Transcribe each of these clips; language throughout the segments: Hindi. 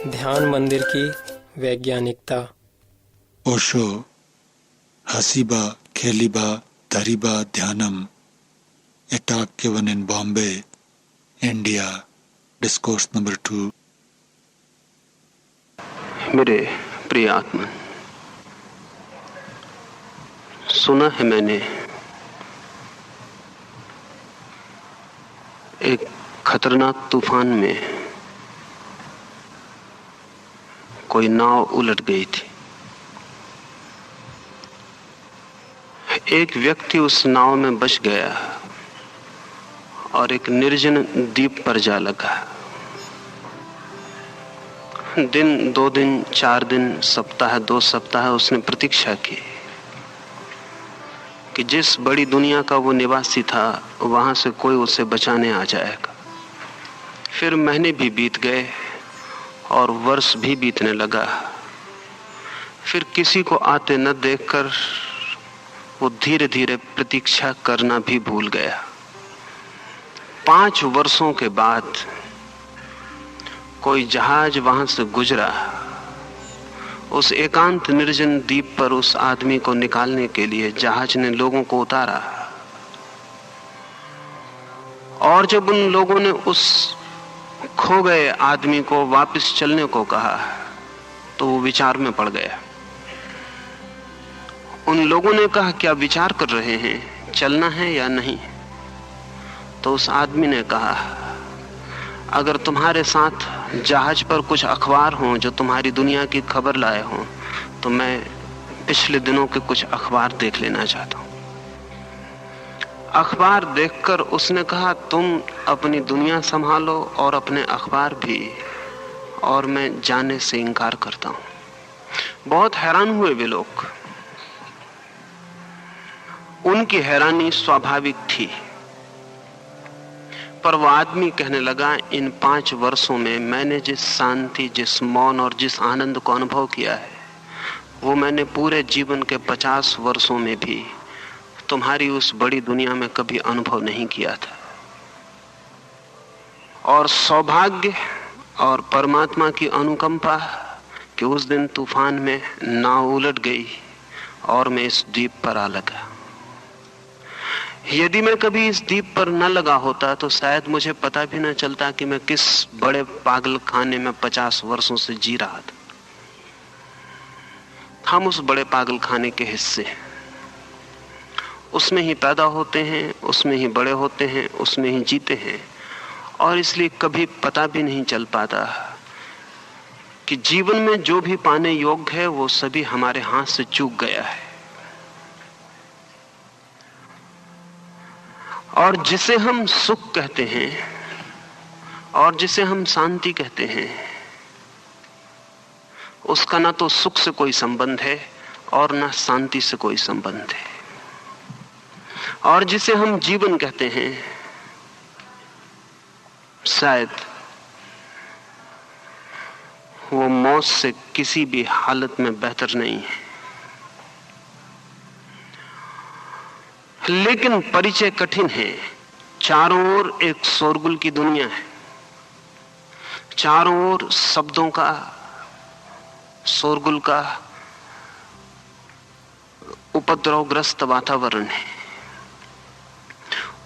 ध्यान मंदिर की वैज्ञानिकता। Osho Haseeba खेलीबा धरीबा ध्यानम A talk given in Bombay, India. Discourse number 2. मेरे प्रिय आत्मन, सुना है मैंने एक खतरनाक तूफान में कोई नाव उलट गई थी। एक व्यक्ति उस नाव में बच गया और एक निर्जन द्वीप पर जा लगा। दिन, 2 दिन, 4 दिन, सप्ताह, 2 सप्ताह उसने प्रतीक्षा की कि जिस बड़ी दुनिया का वो निवासी था वहां से कोई उसे बचाने आ जाएगा। फिर महीने भी बीत गए और वर्ष भी बीतने लगा। फिर किसी को आते न देखकर वो धीरे धीरे प्रतीक्षा करना भी भूल गया। 5 वर्षों के बाद कोई जहाज वहां से गुजरा। उस एकांत निर्जन द्वीप पर उस आदमी को निकालने के लिए जहाज ने लोगों को उतारा, और जब उन लोगों ने उस खो गए आदमी को वापस चलने को कहा तो वो विचार में पड़ गया। उन लोगों ने कहा, क्या विचार कर रहे हैं, चलना है या नहीं? तो उस आदमी ने कहा, अगर तुम्हारे साथ जहाज पर कुछ अखबार हों जो तुम्हारी दुनिया की खबर लाए हों तो मैं पिछले दिनों के कुछ अखबार देख लेना चाहता हूं। अखबार देखकर उसने कहा, तुम अपनी दुनिया संभालो और अपने अखबार भी, और मैं जाने से इनकार करता हूं। बहुत हैरान हुए वे लोग। उनकी हैरानी स्वाभाविक थी, पर वो आदमी कहने लगा, इन 5 वर्षों में मैंने जिस शांति, जिस मौन और जिस आनंद को अनुभव किया है वो मैंने पूरे जीवन के 50 वर्षों में भी तुम्हारी उस बड़ी दुनिया में कभी अनुभव नहीं किया था। और सौभाग्य और परमात्मा की अनुकंपा कि उस दिन तूफान में नाव उलट गई और मैं इस द्वीप पर आ लगा। यदि मैं कभी इस द्वीप पर न लगा होता तो शायद मुझे पता भी न चलता कि मैं किस बड़े पागल खाने में 50 वर्षों से जी रहा था। हम उस बड़े पागल खाने के हिस्से हैं, उसमें ही पैदा होते हैं, उसमें ही बड़े होते हैं, उसमें ही जीते हैं, और इसलिए कभी पता भी नहीं चल पाता कि जीवन में जो भी पाने योग्य है वो सभी हमारे हाथ से चूक गया है। और जिसे हम सुख कहते हैं और जिसे हम शांति कहते हैं, उसका ना तो सुख से कोई संबंध है और ना शांति से कोई संबंध है। और जिसे हम जीवन कहते हैं, शायद वो मौत से किसी भी हालत में बेहतर नहीं है। लेकिन परिचय कठिन है। चारों ओर एक शोरगुल की दुनिया है, चारों ओर शब्दों का, शोरगुल का उपद्रवग्रस्त वातावरण है।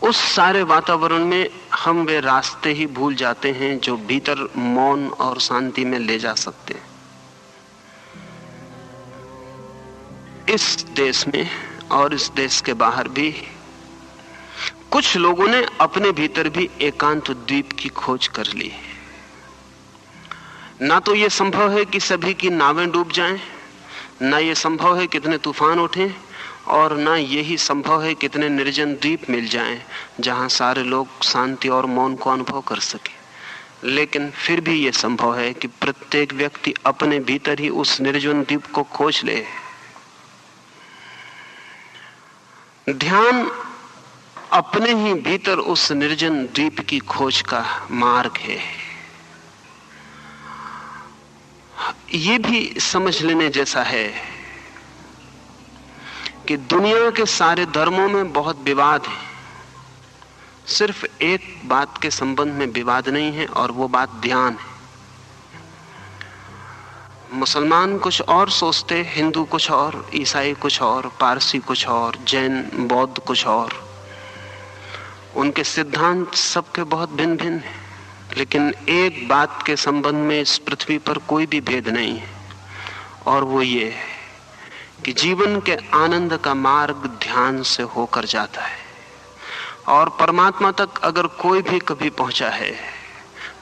उस सारे वातावरण में हम वे रास्ते ही भूल जाते हैं जो भीतर मौन और शांति में ले जा सकते हैं। इस देश में और इस देश के बाहर भी कुछ लोगों ने अपने भीतर भी एकांत द्वीप की खोज कर ली। ना तो यह संभव है कि सभी की नावें डूब जाएं, ना यह संभव है कितने तूफान उठें, और ना यही संभव है कितने निर्जन द्वीप मिल जाएं जहां सारे लोग शांति और मौन को अनुभव कर सके। लेकिन फिर भी यह संभव है कि प्रत्येक व्यक्ति अपने भीतर ही उस निर्जन द्वीप को खोज ले। ध्यान अपने ही भीतर उस निर्जन द्वीप की खोज का मार्ग है। ये भी समझ लेने जैसा है कि दुनिया के सारे धर्मों में बहुत विवाद है, सिर्फ एक बात के संबंध में विवाद नहीं है, और वो बात ध्यान है। मुसलमान कुछ और सोचते, हिंदू कुछ और, ईसाई कुछ और, पारसी कुछ और, जैन बौद्ध कुछ और। उनके सिद्धांत सबके बहुत भिन्न भिन्न हैं, लेकिन एक बात के संबंध में इस पृथ्वी पर कोई भी भेद नहीं है, और वो ये है कि जीवन के आनंद का मार्ग ध्यान से होकर जाता है। और परमात्मा तक अगर कोई भी कभी पहुंचा है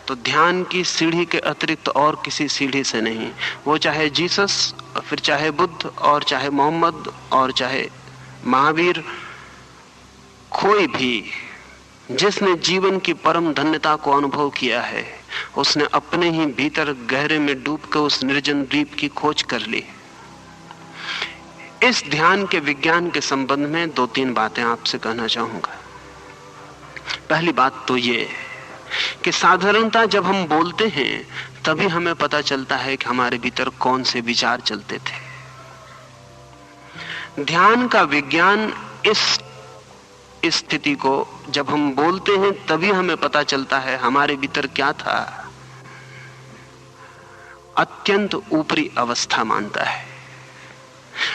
तो ध्यान की सीढ़ी के अतिरिक्त और किसी सीढ़ी से नहीं। वो चाहे जीसस, फिर चाहे बुद्ध, और चाहे मोहम्मद, और चाहे महावीर, कोई भी जिसने जीवन की परम धन्यता को अनुभव किया है, उसने अपने ही भीतर गहरे में डूब कर उस निर्जन द्वीप की खोज कर ली। इस ध्यान के विज्ञान के संबंध में 2-3 बातें आपसे कहना चाहूंगा। पहली बात तो ये कि साधारणतः जब हम बोलते हैं तभी हमें पता चलता है कि हमारे भीतर कौन से विचार चलते थे। ध्यान का विज्ञान इस स्थिति को, जब हम बोलते हैं तभी हमें पता चलता है हमारे भीतर क्या था, अत्यंत ऊपरी अवस्था मानता है।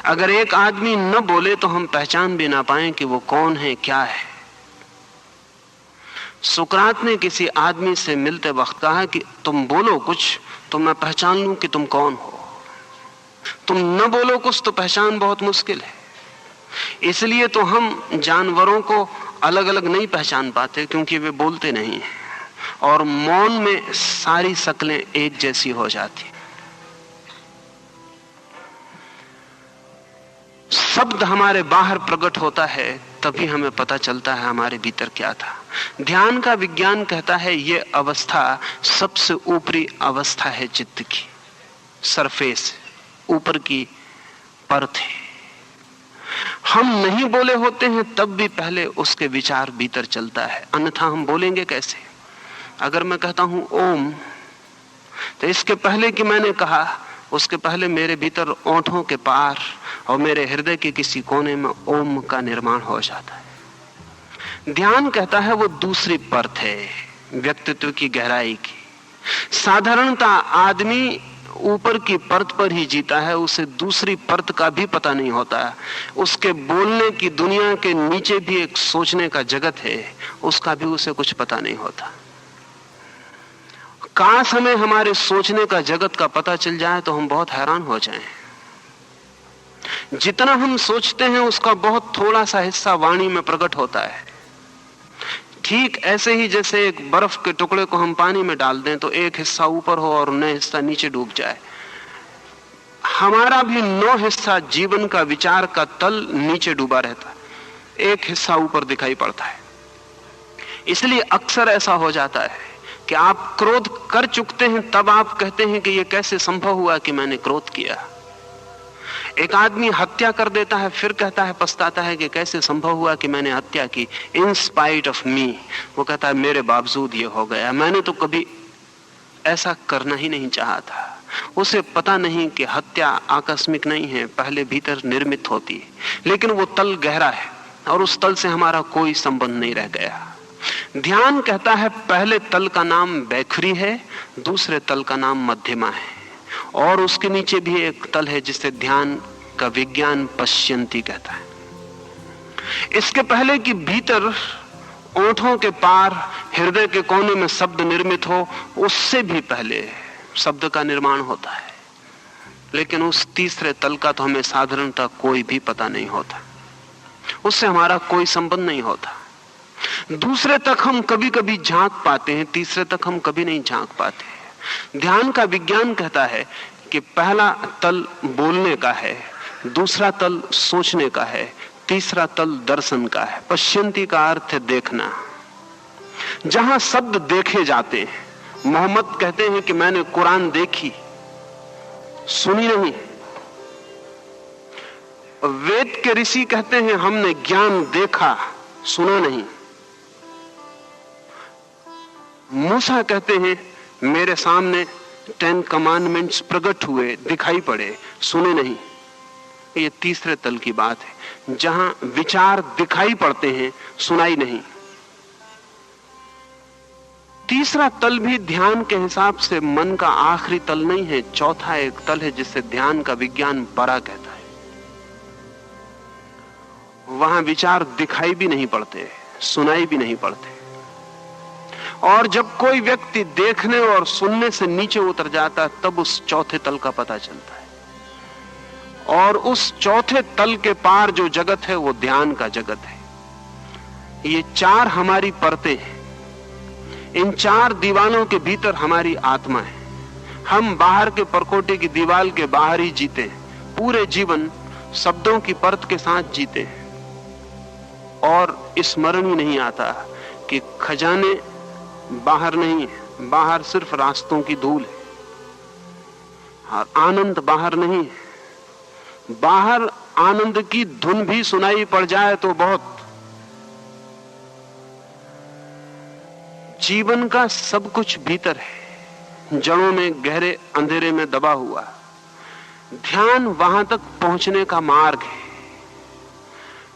अगर एक आदमी न बोले तो हम पहचान भी ना पाएं कि वो कौन है, क्या है। सुकरात ने किसी आदमी से मिलते वक्त कहा कि तुम बोलो कुछ तो मैं पहचान लूं कि तुम कौन हो। तुम न बोलो कुछ तो पहचान बहुत मुश्किल है। इसलिए तो हम जानवरों को अलग अलग नहीं पहचान पाते, क्योंकि वे बोलते नहीं हैं, और मौन में सारी शक्लें एक जैसी हो जाती। शब्द हमारे बाहर प्रकट होता है तभी हमें पता चलता है हमारे भीतर क्या था। ध्यान का विज्ञान कहता है ये अवस्था सबसे ऊपरी अवस्था है चित्त की, सरफेस, ऊपर की परत है। हम नहीं बोले होते हैं तब भी पहले उसके विचार भीतर चलता है, अन्यथा हम बोलेंगे कैसे। अगर मैं कहता हूं ओम, तो इसके पहले कि मैंने कहा, उसके पहले मेरे भीतर ओंठों के पार और मेरे हृदय के किसी कोने में ओम का निर्माण हो जाता है। ध्यान कहता है वो दूसरी परत है व्यक्तित्व की गहराई की। साधारणतः आदमी ऊपर की परत पर ही जीता है, उसे दूसरी परत का भी पता नहीं होता। उसके बोलने की दुनिया के नीचे भी एक सोचने का जगत है, उसका भी उसे कुछ पता नहीं होता। काश हमें हमारे सोचने का जगत का पता चल जाए तो हम बहुत हैरान हो जाएं। जितना हम सोचते हैं उसका बहुत थोड़ा सा हिस्सा वाणी में प्रकट होता है। ठीक ऐसे ही जैसे एक बर्फ के टुकड़े को हम पानी में डाल दें तो एक हिस्सा ऊपर हो और 9 हिस्सा नीचे डूब जाए। हमारा भी 9 हिस्सा जीवन का विचार का तल नीचे डूबा रहता है, एक हिस्सा ऊपर दिखाई पड़ता है। इसलिए अक्सर ऐसा हो जाता है कि आप क्रोध कर चुकते हैं तब आप कहते हैं कि यह कैसे संभव हुआ कि मैंने क्रोध किया। एक आदमी हत्या कर देता है, फिर कहता है, पछताता है कि कैसे संभव हुआ कि मैंने हत्या की। इन स्पाइट ऑफ मी, वो कहता है मेरे बावजूद ये हो गया, मैंने तो कभी ऐसा करना ही नहीं चाहा था। उसे पता नहीं कि हत्या आकस्मिक नहीं है, पहले भीतर निर्मित होती है, लेकिन वो तल गहरा है और उस तल से हमारा कोई संबंध नहीं रह गया। ध्यान कहता है पहले तल का नाम बैखुरी है, दूसरे तल का नाम मध्यमा है, और उसके नीचे भी एक तल है जिसे ध्यान का विज्ञान पश्यंती कहता है। इसके पहले कि भीतर ओंठों के पार हृदय के कोने में शब्द निर्मित हो, उससे भी पहले शब्द का निर्माण होता है। लेकिन उस तीसरे तल का तो हमें साधारणतः कोई भी पता नहीं होता, उससे हमारा कोई संबंध नहीं होता। दूसरे तक हम कभी कभी झांक पाते हैं, तीसरे तक हम कभी नहीं झांक पाते। ध्यान का विज्ञान कहता है कि पहला तल बोलने का है, दूसरा तल सोचने का है, तीसरा तल दर्शन का है। पश्यंती का अर्थ है देखना। जहां शब्द देखे जाते हैं, मोहम्मद कहते हैं कि मैंने कुरान देखी, सुनी नहीं। वेद के ऋषि कहते हैं हमने ज्ञान देखा, सुना नहीं। मूसा कहते हैं मेरे सामने 10 कमांडमेंट्स प्रकट हुए, दिखाई पड़े, सुने नहीं। ये तीसरे तल की बात है, जहां विचार दिखाई पड़ते हैं, सुनाई नहीं। तीसरा तल भी ध्यान के हिसाब से मन का आखिरी तल नहीं है, चौथा एक तल है जिसे ध्यान का विज्ञान परा कहता है। वहां विचार दिखाई भी नहीं पड़ते, सुनाई भी नहीं पड़ते, और जब कोई व्यक्ति देखने और सुनने से नीचे उतर जाता है तब उस चौथे तल का पता चलता है। और उस चौथे तल के पार जो जगत है वो ध्यान का जगत है। ये चार हमारी परतें हैं, इन चार दीवालों के भीतर हमारी आत्मा है। हम बाहर के परकोटे की दीवाल के बाहर ही जीते हैं, पूरे जीवन शब्दों की परत के साथ जीते हैं, और स्मरण ही नहीं आता कि खजाने बाहर नहीं है, बाहर सिर्फ रास्तों की धूल है, और आनंद बाहर नहीं है। बाहर आनंद की धुन भी सुनाई पड़ जाए तो बहुत। जीवन का सब कुछ भीतर है, जड़ों में गहरे अंधेरे में दबा हुआ। ध्यान वहां तक पहुंचने का मार्ग है।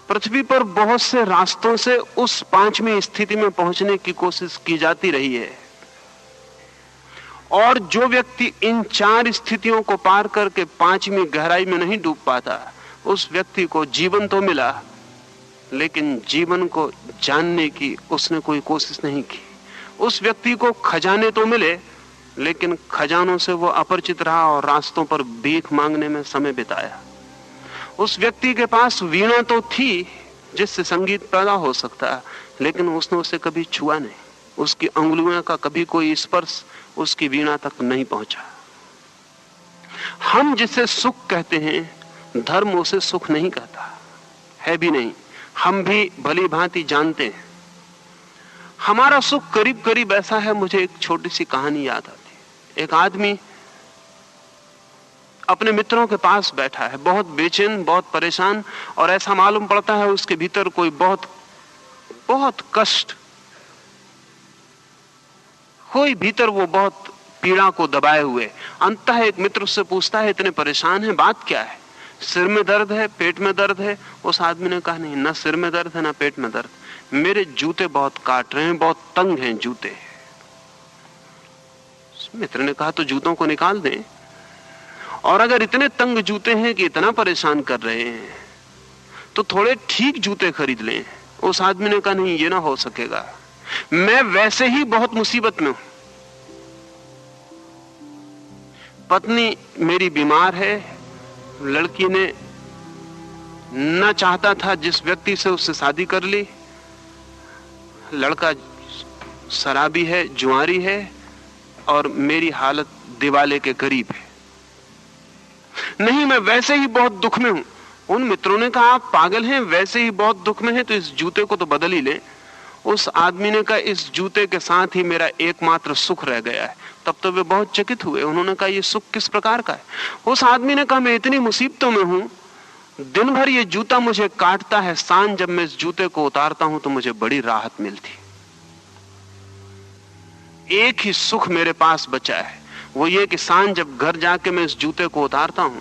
पृथ्वी पर बहुत से रास्तों से उस पांचवी स्थिति में पहुंचने की कोशिश की जाती रही है, और जो व्यक्ति इन चार स्थितियों को पार करके पांचवी गहराई में नहीं डूब पाता, उस व्यक्ति को जीवन तो मिला, लेकिन जीवन को जानने की उसने कोई कोशिश नहीं की। उस व्यक्ति को खजाने तो मिले, लेकिन खजानों से वो अपरिचित रहा और रास्तों पर भीख मांगने में समय बिताया। उस व्यक्ति के पास वीणा तो थी जिससे संगीत पैदा हो सकता है, लेकिन उसने उसे कभी छुआ नहीं। उसकी अंगुलियों का कभी कोई स्पर्श उसकी वीणा तक नहीं पहुंचा। हम जिसे सुख कहते हैं, धर्म उसे सुख नहीं कहता है भी नहीं। हम भी भली भांति जानते हैं हमारा सुख करीब करीब ऐसा है। मुझे एक छोटी सी कहानी याद आती। एक आदमी अपने मित्रों के पास बैठा है, बहुत बेचैन, बहुत परेशान, और ऐसा मालूम पड़ता है उसके भीतर कोई बहुत बहुत कष्ट, कोई भीतर वो बहुत पीड़ा को दबाए हुए। अंततः एक मित्र उससे पूछता है, इतने परेशान है, बात क्या है? सिर में दर्द है, पेट में दर्द है? उस आदमी ने कहा, नहीं, ना सिर में दर्द है ना पेट में दर्द, मेरे जूते बहुत काट रहे हैं, बहुत तंग हैं जूते। मित्र ने कहा, तो जूतों को निकाल दें, और अगर इतने तंग जूते हैं कि इतना परेशान कर रहे हैं तो थोड़े ठीक जूते खरीद लें। उस आदमी ने कहा, नहीं, ये ना हो सकेगा, मैं वैसे ही बहुत मुसीबत में हूं। पत्नी मेरी बीमार है, लड़की ने न चाहता था जिस व्यक्ति से उससे शादी कर ली, लड़का शराबी है, जुआरी है, और मेरी हालत दिवाले के करीब है। नहीं, मैं वैसे ही बहुत दुख में हूं। उन मित्रों ने कहा, आप पागल हैं, वैसे ही बहुत दुख में हैं तो इस जूते को तो बदल ही लें। उस आदमी ने कहा, इस जूते के साथ ही मेरा एकमात्र सुख रह गया है। तब तो वे बहुत चकित हुए। उन्होंने कहा, ये सुख किस प्रकार का है? उस आदमी ने कहा, मैं इतनी मुसीबतों में हूं, दिन भर ये जूता मुझे काटता है, सांझ जब मैं इस जूते को उतारता हूं तो मुझे बड़ी राहत मिलती। एक ही सुख मेरे पास बचा है, वो ये कि सांझ जब घर जाके मैं इस जूते को उतारता हूं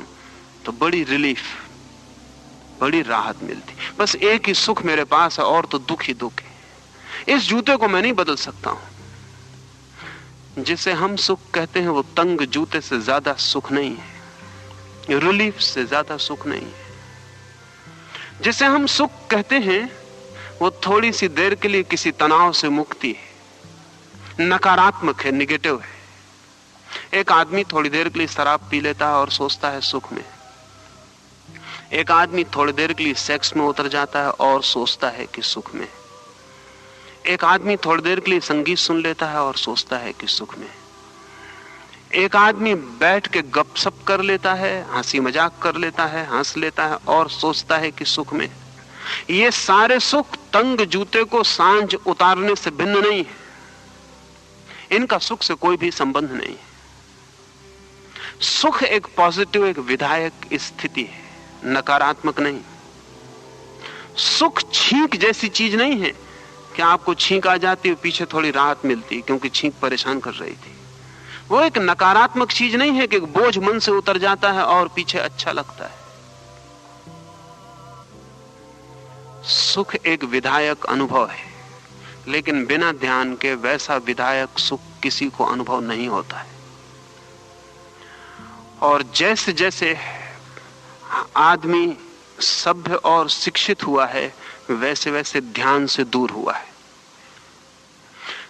तो बड़ी रिलीफ, बड़ी राहत मिलती। बस एक ही सुख मेरे पास है, और तो दुख ही दुख है। इस जूते को मैं नहीं बदल सकता हूं। जिसे हम सुख कहते हैं वो तंग जूते से ज्यादा सुख नहीं है, रिलीफ से ज्यादा सुख नहीं है। जिसे हम सुख कहते हैं वो थोड़ी सी देर के लिए किसी तनाव से मुक्ति है, नकारात्मक है, निगेटिव है। एक आदमी थोड़ी देर के लिए शराब पी लेता है और सोचता है सुख में। एक आदमी थोड़ी देर के लिए सेक्स में उतर जाता है और सोचता है कि सुख में। एक आदमी थोड़ी देर के लिए संगीत सुन लेता है और सोचता है कि सुख में। एक आदमी बैठ के गपशप कर लेता है, हंसी मजाक कर लेता है, हंस लेता है और सोचता है कि सुख में। ये सारे सुख तंग जूते को सांझ उतारने से भिन्न नहीं है। इनका सुख से कोई भी संबंध नहीं है। सुख एक पॉजिटिव, एक विधायक स्थिति है, नकारात्मक नहीं। सुख छींक जैसी चीज नहीं है कि आपको छींक आ जाती है, पीछे थोड़ी राहत मिलती क्योंकि छींक परेशान कर रही थी। वो एक नकारात्मक चीज नहीं है कि बोझ मन से उतर जाता है और पीछे अच्छा लगता है। सुख एक विधायक अनुभव है। लेकिन बिना ध्यान के वैसा विधायक सुख किसी को अनुभव नहीं होता है। और जैसे जैसे आदमी सभ्य और शिक्षित हुआ है, वैसे वैसे ध्यान से दूर हुआ है।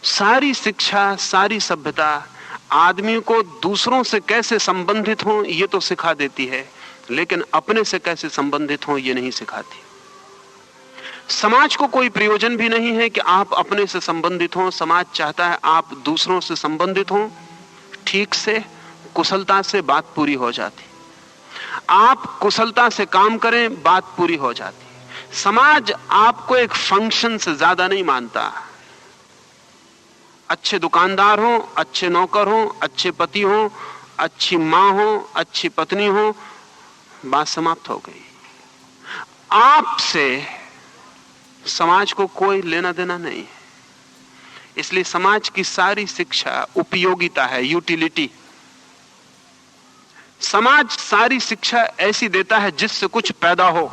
सारी शिक्षा, सारी सभ्यता आदमी को दूसरों से कैसे संबंधित हो ये तो सिखा देती है, लेकिन अपने से कैसे संबंधित हो ये नहीं सिखाती। समाज को कोई प्रयोजन भी नहीं है कि आप अपने से संबंधित हो। समाज चाहता है आप दूसरों से संबंधित हो। ठीक से, कुशलता से बात पूरी हो जाती। आप कुशलता से काम करें, बात पूरी हो जाती। समाज आपको एक फंक्शन से ज्यादा नहीं मानता। अच्छे दुकानदार हो, अच्छे नौकर हो, अच्छे पति हो, अच्छी मां हो, अच्छी पत्नी हो, बात समाप्त हो गई। आपसे समाज को कोई लेना देना नहीं है। इसलिए समाज की सारी शिक्षा उपयोगिता है, यूटिलिटी। समाज सारी शिक्षा ऐसी देता है जिससे कुछ पैदा हो।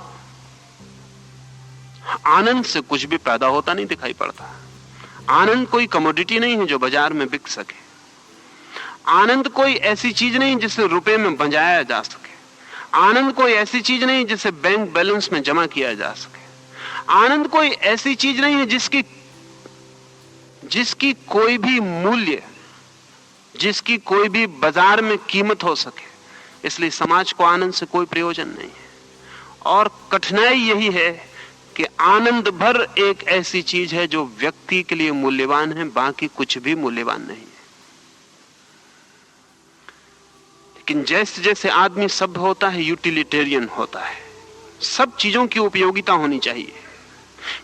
आनंद से कुछ भी पैदा होता नहीं दिखाई पड़ता। आनंद कोई कमोडिटी नहीं है जो बाजार में बिक सके। आनंद कोई ऐसी चीज नहीं जिसे रुपए में बंजाया जा सके। आनंद कोई ऐसी चीज नहीं जिसे बैंक बैलेंस में जमा किया जा सके। आनंद कोई ऐसी चीज नहीं है जिसकी कोई भी मूल्य, जिसकी कोई भी बाजार में कीमत हो सके। इसलिए समाज को आनंद से कोई प्रयोजन नहीं है। और कठिनाई यही है कि आनंद भर एक ऐसी चीज है जो व्यक्ति के लिए मूल्यवान है, बाकी कुछ भी मूल्यवान नहीं है। लेकिन जैसे जैसे आदमी सभ्य होता है, यूटिलिटेरियन होता है। सब चीजों की उपयोगिता होनी चाहिए।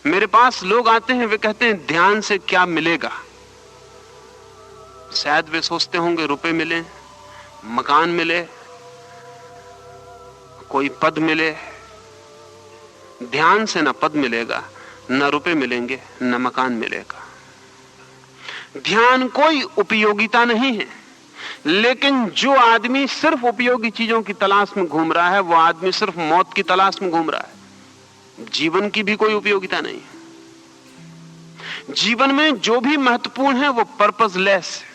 मेरे पास लोग आते हैं, वे कहते हैं ध्यान से क्या मिलेगा। शायद वे सोचते होंगे रुपए मिले, मकान मिले, कोई पद मिले। ध्यान से न पद मिलेगा, न रुपए मिलेंगे, न मकान मिलेगा। ध्यान कोई उपयोगिता नहीं है। लेकिन जो आदमी सिर्फ उपयोगी चीजों की तलाश में घूम रहा है, वो आदमी सिर्फ मौत की तलाश में घूम रहा है। जीवन की भी कोई उपयोगिता नहीं है। जीवन में जो भी महत्वपूर्ण है वो पर्पसलेस है।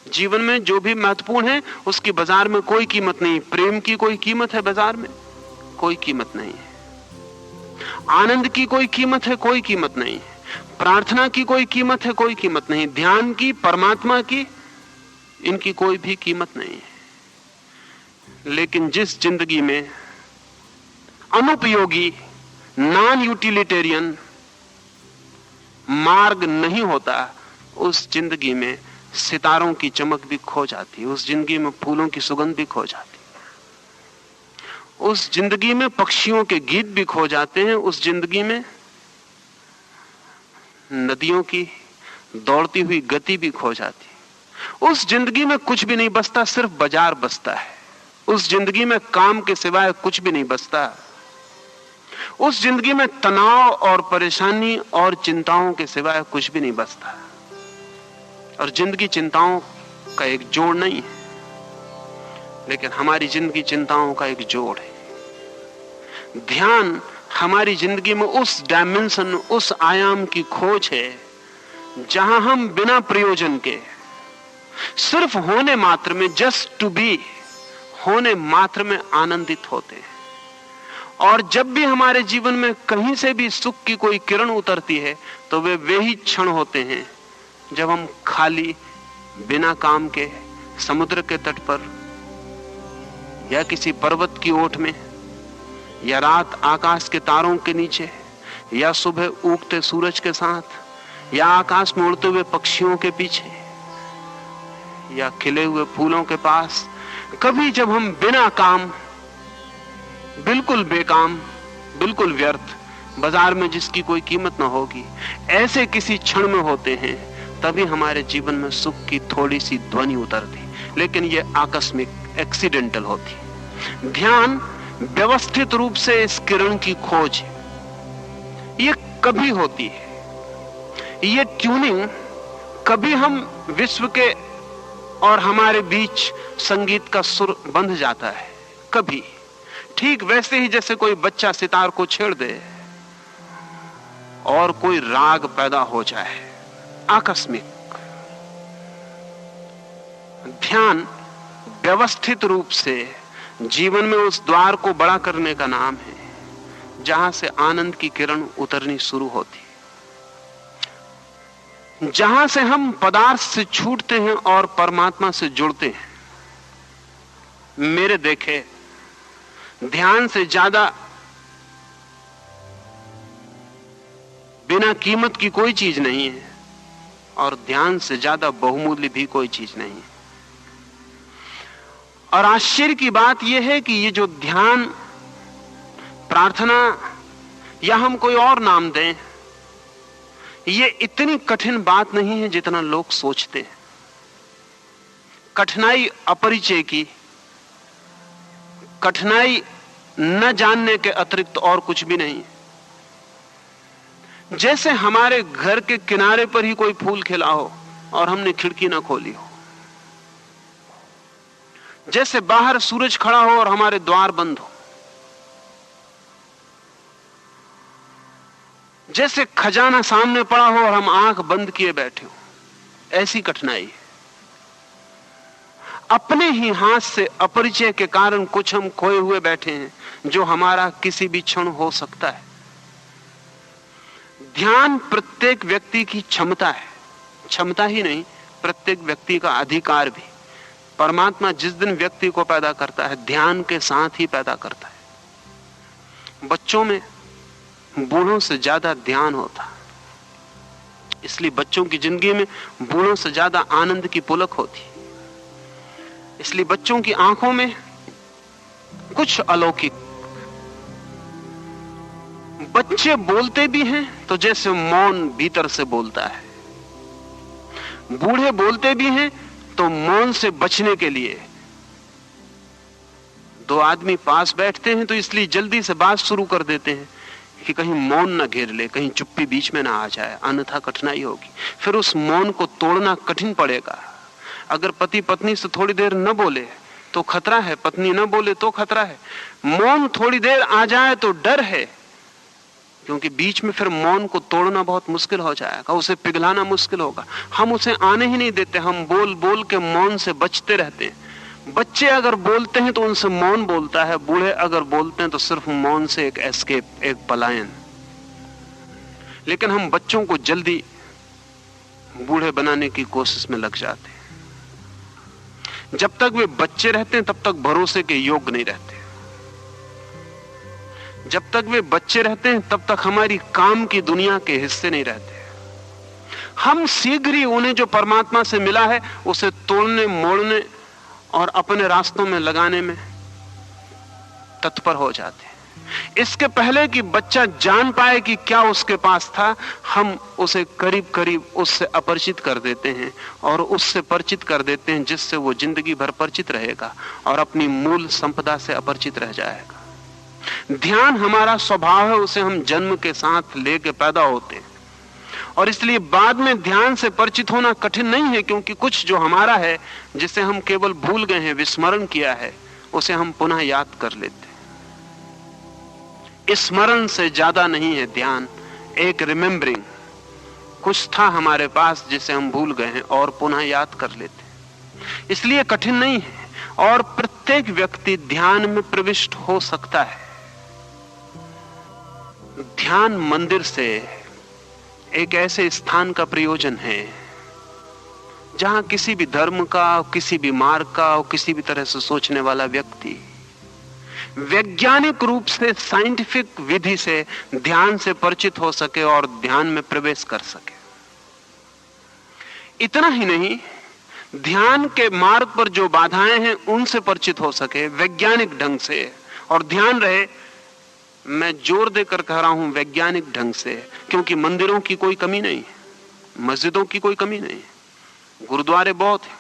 जीवन में जो भी महत्वपूर्ण है उसकी बाजार में कोई कीमत नहीं। प्रेम की कोई कीमत है बाजार में? कोई कीमत नहीं है। आनंद की कोई कीमत है? कोई कीमत नहीं है। प्रार्थना की कोई कीमत है? कोई कीमत नहीं। ध्यान की, परमात्मा की, इनकी कोई भी कीमत नहीं है। लेकिन जिस जिंदगी में अनुपयोगी, नॉन यूटिलिटेरियन मार्ग नहीं होता, उस जिंदगी में सितारों की चमक भी खो जाती है। उस जिंदगी में फूलों की सुगंध भी खो जाती है। उस जिंदगी में पक्षियों के गीत भी खो जाते हैं। उस जिंदगी में नदियों की दौड़ती हुई गति भी खो जाती है। उस जिंदगी में कुछ भी नहीं बचता, सिर्फ बाजार बचता है। उस जिंदगी में काम के सिवाय कुछ भी नहीं बचता। उस जिंदगी में तनाव और परेशानी और चिंताओं के सिवाय कुछ भी नहीं बचता। और जिंदगी चिंताओं का एक जोड़ नहीं है, लेकिन हमारी जिंदगी चिंताओं का एक जोड़ है। ध्यान हमारी जिंदगी में उस डायमेंशन, उस आयाम की खोज है जहां हम बिना प्रयोजन के, सिर्फ होने मात्र में, जस्ट टू बी, होने मात्र में आनंदित होते हैं। और जब भी हमारे जीवन में कहीं से भी सुख की कोई किरण उतरती है, तो वे ही क्षण होते हैं जब हम खाली, बिना काम के, समुद्र के तट पर, या किसी पर्वत की ओट में, या रात आकाश के तारों के नीचे, या सुबह उगते सूरज के साथ, या आकाश में उड़ते हुए पक्षियों के पीछे, या खिले हुए फूलों के पास, कभी जब हम बिना काम, बिल्कुल बेकाम, बिल्कुल व्यर्थ, बाजार में जिसकी कोई कीमत ना होगी, ऐसे किसी क्षण में होते हैं, तभी हमारे जीवन में सुख की थोड़ी सी ध्वनि उतरती। लेकिन ये आकस्मिक, एक्सीडेंटल होती। ध्यान व्यवस्थित रूप से इस किरण की खोज है। ये कभी होती है। ये ट्यूनिंग कभी हम विश्व के और हमारे बीच संगीत का सुर बंध जाता है, कभी। ठीक वैसे ही जैसे कोई बच्चा सितार को छेड़ दे और कोई राग पैदा हो जाए। आकस्मिक। ध्यान व्यवस्थित रूप से जीवन में उस द्वार को बड़ा करने का नाम है जहां से आनंद की किरण उतरनी शुरू होती, जहां से हम पदार्थ से छूटते हैं और परमात्मा से जुड़ते हैं। मेरे देखे ध्यान से ज्यादा बिना कीमत की कोई चीज नहीं है और ध्यान से ज्यादा बहुमूल्य भी कोई चीज नहीं है। और आश्चर्य की बात यह है कि ये जो ध्यान, प्रार्थना या हम कोई और नाम दें, ये इतनी कठिन बात नहीं है जितना लोग सोचते हैं। कठिनाई अपरिचय की, कठिनाई न जानने के अतिरिक्त और कुछ भी नहीं है। जैसे हमारे घर के किनारे पर ही कोई फूल खिला हो और हमने खिड़की ना खोली हो, जैसे बाहर सूरज खड़ा हो और हमारे द्वार बंद हो, जैसे खजाना सामने पड़ा हो और हम आंख बंद किए बैठे हो, ऐसी कठिनाई है। अपने ही हाथ से अपरिचय के कारण कुछ हम खोए हुए बैठे हैं जो हमारा किसी भी क्षण हो सकता है। ध्यान प्रत्येक व्यक्ति की क्षमता है, क्षमता ही नहीं, प्रत्येक व्यक्ति का अधिकार भी। परमात्मा जिस दिन व्यक्ति को पैदा करता है, ध्यान के साथ ही पैदा करता है। बच्चों में बूढ़ों से ज्यादा ध्यान होता, इसलिए बच्चों की जिंदगी में बूढ़ों से ज्यादा आनंद की पुलक होती। इसलिए बच्चों की आंखों में कुछ अलौकिक। बच्चे बोलते भी हैं तो जैसे मौन भीतर से बोलता है, बूढ़े बोलते भी हैं तो मौन से बचने के लिए। दो आदमी पास बैठते हैं तो इसलिए जल्दी से बात शुरू कर देते हैं कि कहीं मौन ना घेर ले, कहीं चुप्पी बीच में ना आ जाए, अन्यथा कठिनाई होगी। फिर उस मौन को तोड़ना कठिन पड़ेगा। अगर पति पत्नी से थोड़ी देर न बोले तो खतरा है, पत्नी न बोले तो खतरा है। मौन थोड़ी देर आ जाए तो डर है, क्योंकि बीच में फिर मौन को तोड़ना बहुत मुश्किल हो जाएगा, उसे पिघलाना मुश्किल होगा। हम उसे आने ही नहीं देते, हम बोल बोल के मौन से बचते रहते हैं। बच्चे अगर बोलते हैं तो उनसे मौन बोलता है, बूढ़े अगर बोलते हैं तो सिर्फ मौन से एक एस्केप, एक पलायन। लेकिन हम बच्चों को जल्दी बूढ़े बनाने की कोशिश में लग जाते हैं। जब तक वे बच्चे रहते हैं तब तक भरोसे के योग्य नहीं रहते। जब तक वे बच्चे रहते हैं तब तक हमारी काम की दुनिया के हिस्से नहीं रहते। हम शीघ्र ही उन्हें जो परमात्मा से मिला है उसे तोड़ने, मोड़ने और अपने रास्तों में लगाने में तत्पर हो जाते हैं। इसके पहले कि बच्चा जान पाए कि क्या उसके पास था, हम उसे करीब करीब उससे अपरिचित कर देते हैं और उससे परिचित कर देते हैं जिससे वो जिंदगी भर परिचित रहेगा और अपनी मूल संपदा से अपरिचित रह जाएगा। ध्यान हमारा स्वभाव है, उसे हम जन्म के साथ लेके पैदा होते हैं और इसलिए बाद में ध्यान से परिचित होना कठिन नहीं है, क्योंकि कुछ जो हमारा है, जिसे हम केवल भूल गए हैं, विस्मरण किया है, उसे हम पुनः याद कर लेते हैं। स्मरण से ज्यादा नहीं है ध्यान, एक रिमेम्बरिंग। कुछ था हमारे पास जिसे हम भूल गए हैं और पुनः याद कर लेते हैं, इसलिए कठिन नहीं है और प्रत्येक व्यक्ति ध्यान में प्रविष्ट हो सकता है। ध्यान मंदिर से एक ऐसे स्थान का प्रयोजन है जहां किसी भी धर्म का, किसी भी मार्ग का, किसी भी तरह से सोचने वाला व्यक्ति वैज्ञानिक रूप से, साइंटिफिक विधि से ध्यान से परिचित हो सके और ध्यान में प्रवेश कर सके। इतना ही नहीं, ध्यान के मार्ग पर जो बाधाएं हैं उनसे परिचित हो सके वैज्ञानिक ढंग से। और ध्यान रहे, मैं जोर देकर कह रहा हूं वैज्ञानिक ढंग से, क्योंकि मंदिरों की कोई कमी नहीं है, मस्जिदों की कोई कमी नहीं है, गुरुद्वारे बहुत हैं,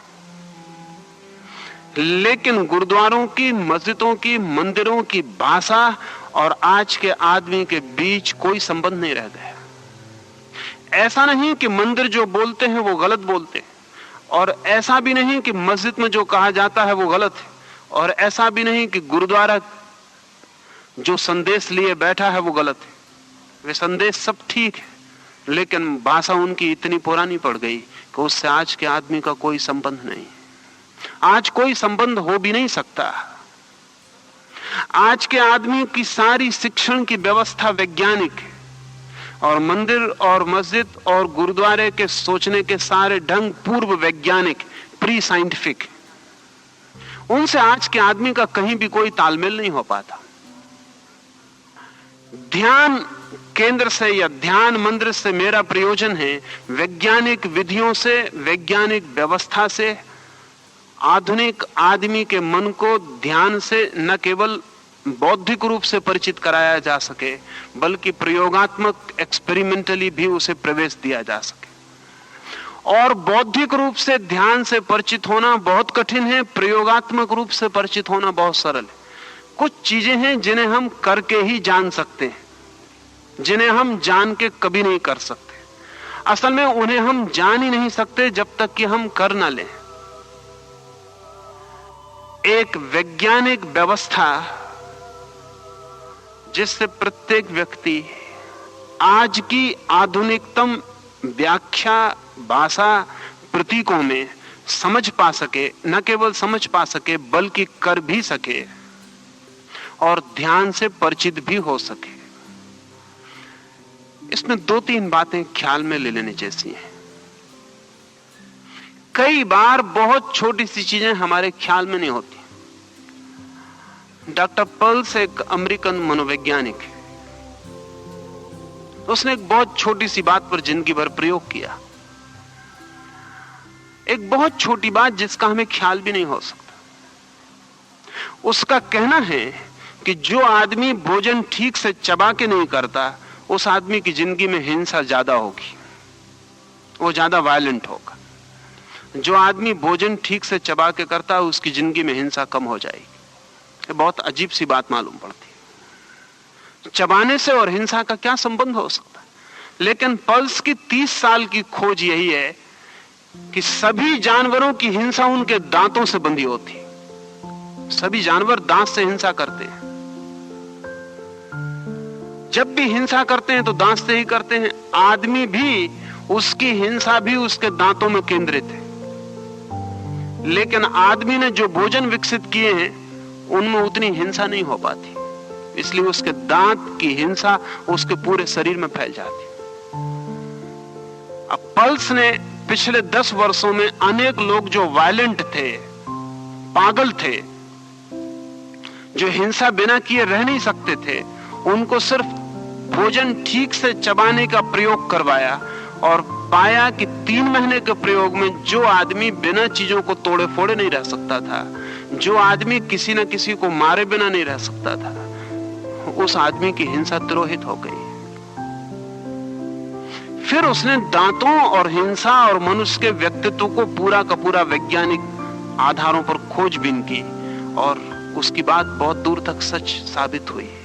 लेकिन गुरुद्वारों की, मस्जिदों की, मंदिरों की भाषा और आज के आदमी के बीच कोई संबंध नहीं रह गया। ऐसा नहीं कि मंदिर जो बोलते हैं वो गलत बोलते हैं, और ऐसा भी नहीं कि मस्जिद में जो कहा जाता है वो गलत है, और ऐसा भी नहीं कि गुरुद्वारा जो संदेश लिए बैठा है वो गलत है। वे संदेश सब ठीक है, लेकिन भाषा उनकी इतनी पुरानी पड़ गई कि उससे आज के आदमी का कोई संबंध नहीं। आज कोई संबंध हो भी नहीं सकता। आज के आदमी की सारी शिक्षण की व्यवस्था वैज्ञानिक है, और मंदिर और मस्जिद और गुरुद्वारे के सोचने के सारे ढंग पूर्व वैज्ञानिक, प्री साइंटिफिक। उनसे आज के आदमी का कहीं भी कोई तालमेल नहीं हो पाता। ध्यान केंद्र से या ध्यान मंदिर से मेरा प्रयोजन है वैज्ञानिक विधियों से, वैज्ञानिक व्यवस्था से आधुनिक आदमी के मन को ध्यान से न केवल बौद्धिक रूप से परिचित कराया जा सके, बल्कि प्रयोगात्मक एक्सपेरिमेंटली भी उसे प्रवेश दिया जा सके। और बौद्धिक रूप से ध्यान से परिचित होना बहुत कठिन है, प्रयोगात्मक रूप से परिचित होना बहुत सरल है। कुछ चीजें हैं जिन्हें हम करके ही जान सकते हैं, जिन्हें हम जान के कभी नहीं कर सकते। असल में उन्हें हम जान ही नहीं सकते जब तक कि हम कर ना लें। एक वैज्ञानिक व्यवस्था जिससे प्रत्येक व्यक्ति आज की आधुनिकतम व्याख्या, भाषा, प्रतीकों में समझ पा सके, न केवल समझ पा सके बल्कि कर भी सके और ध्यान से परिचित भी हो सके। इसमें 2-3 बातें ख्याल में ले लेने जैसी हैं। कई बार बहुत छोटी सी चीजें हमारे ख्याल में नहीं होती। डॉक्टर पर्ल्स एक अमेरिकन मनोवैज्ञानिक है। उसने एक बहुत छोटी सी बात पर जिंदगी भर प्रयोग किया, एक बहुत छोटी बात जिसका हमें ख्याल भी नहीं हो सकता। उसका कहना है कि जो आदमी भोजन ठीक से चबा के नहीं करता, उस आदमी की जिंदगी में हिंसा ज्यादा होगी, वो ज्यादा वायलेंट होगा। जो आदमी भोजन ठीक से चबा के करता है, उसकी जिंदगी में हिंसा कम हो जाएगी। ये बहुत अजीब सी बात मालूम पड़ती है। चबाने से और हिंसा का क्या संबंध हो सकता है? लेकिन पर्ल्स की 30 साल की खोज यही है कि सभी जानवरों की हिंसा उनके दांतों से बंधी होती है। सभी जानवर दांत से हिंसा करते हैं। जब भी हिंसा करते हैं तो दांत से ही करते हैं। आदमी भी, उसकी हिंसा भी उसके दांतों में केंद्रित है। लेकिन आदमी ने जो भोजन विकसित किए हैं उनमें उतनी हिंसा नहीं हो पाती, इसलिए उसके दांत की हिंसा उसके पूरे शरीर में फैल जाती। अब पर्ल्स ने पिछले 10 वर्षों में अनेक लोग जो वायलेंट थे, पागल थे, जो हिंसा बिना किए रह नहीं सकते थे, उनको सिर्फ भोजन ठीक से चबाने का प्रयोग करवाया और पाया कि 3 महीने के प्रयोग में जो आदमी बिना चीजों को तोड़े फोड़े नहीं रह सकता था, जो आदमी किसी न किसी को मारे बिना नहीं रह सकता था, उस आदमी की हिंसा तिरोहित हो गई। फिर उसने दांतों और हिंसा और मनुष्य के व्यक्तित्व को पूरा का पूरा वैज्ञानिक आधारों पर खोजबीन की और उसकी बात बहुत दूर तक सच साबित हुई है।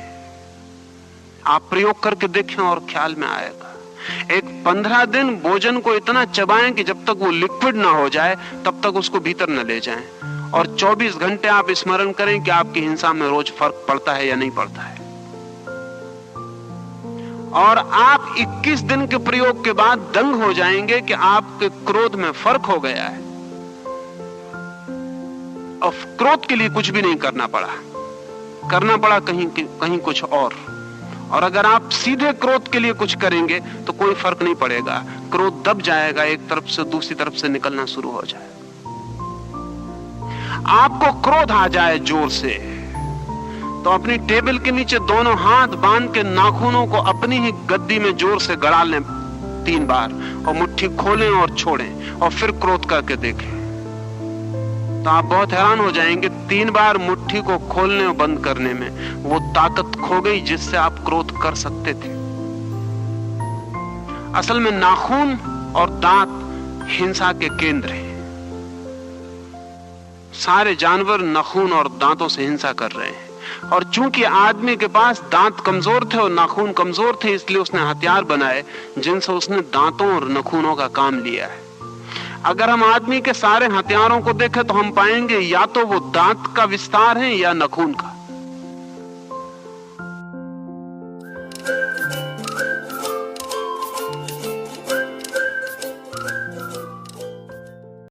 आप प्रयोग करके देखें और ख्याल में आएगा। एक 15 दिन भोजन को इतना चबाएं कि जब तक वो लिक्विड ना हो जाए तब तक उसको भीतर न ले जाएं, और 24 घंटे आप स्मरण करें कि आपकी हिंसा में रोज फर्क पड़ता है या नहीं पड़ता है। और आप 21 दिन के प्रयोग के बाद दंग हो जाएंगे कि आपके क्रोध में फर्क हो गया है। और क्रोध के लिए कुछ भी नहीं करना पड़ा कहीं कुछ और अगर आप सीधे क्रोध के लिए कुछ करेंगे तो कोई फर्क नहीं पड़ेगा। क्रोध दब जाएगा, एक तरफ से दूसरी तरफ से निकलना शुरू हो जाए। आपको क्रोध आ जाए जोर से तो अपनी टेबल के नीचे दोनों हाथ बांध के नाखूनों को अपनी ही गद्दी में जोर से गड़ा लें 3 बार और मुट्ठी खोलें और छोड़ें और फिर क्रोध करके देखें, तो आप बहुत हैरान हो जाएंगे। 3 बार मुट्ठी को खोलने और बंद करने में वो ताकत खो गई जिससे आप क्रोध कर सकते थे। असल में नाखून और दांत हिंसा के केंद्र हैं। सारे जानवर नाखून और दांतों से हिंसा कर रहे हैं, और चूंकि आदमी के पास दांत कमजोर थे और नाखून कमजोर थे, इसलिए उसने हथियार बनाए जिनसे उसने दांतों और नाखूनों का काम लिया है। अगर हम आदमी के सारे हथियारों को देखें तो हम पाएंगे या तो वो दांत का विस्तार है या नाखून का।